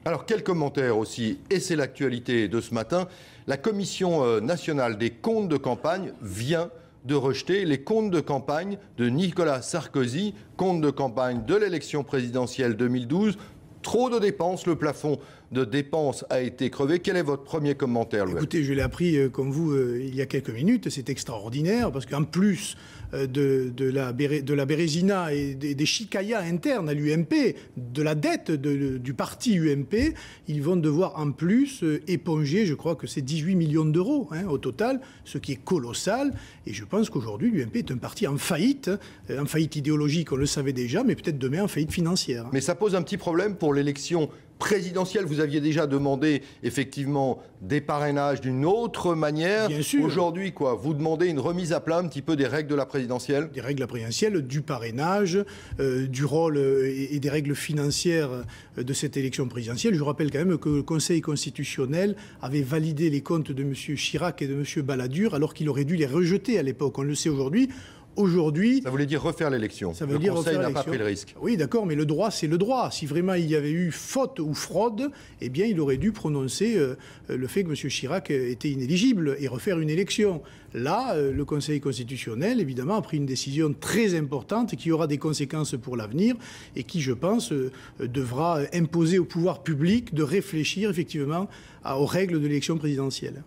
Alors, quel commentaire aussi, et c'est l'actualité de ce matin, la Commission nationale des comptes de campagne vient de rejeter les comptes de campagne de Nicolas Sarkozy, comptes de campagne de l'élection présidentielle 2012. Trop de dépenses, le plafond de dépenses a été crevé. Quel est votre premier commentaire, Louis? Écoutez, je l'ai appris comme vous il y a quelques minutes. C'est extraordinaire parce qu'en plus de la Bérésina et des chicayas internes à l'UMP, de la dette du parti UMP, ils vont devoir en plus éponger, je crois que c'est 18 millions d'euros au total, ce qui est colossal. Et je pense qu'aujourd'hui, l'UMP est un parti en faillite idéologique, on le savait déjà, mais peut-être demain en faillite financière. Mais ça pose un petit problème pour l'élection présidentielle. Vous aviez déjà demandé effectivement des parrainages d'une autre manière. Bien sûr. Aujourd'hui, quoi, vous demandez une remise à plat un petit peu des règles de la présidentielle? Des règles de la présidentielle, du parrainage, du rôle et des règles financières de cette élection présidentielle. Je rappelle quand même que le Conseil constitutionnel avait validé les comptes de M. Chirac et de M. Balladur alors qu'il aurait dû les rejeter à l'époque. On le sait aujourd'hui. Aujourd'hui, ça voulait dire refaire l'élection. Le Conseil n'a pas pris le risque. Oui, d'accord, mais le droit, c'est le droit. Si vraiment il y avait eu faute ou fraude, eh bien, il aurait dû prononcer le fait que M. Chirac était inéligible et refaire une élection. Là, le Conseil constitutionnel, évidemment, a pris une décision très importante qui aura des conséquences pour l'avenir et qui, je pense, devra imposer au pouvoir public de réfléchir effectivement aux règles de l'élection présidentielle.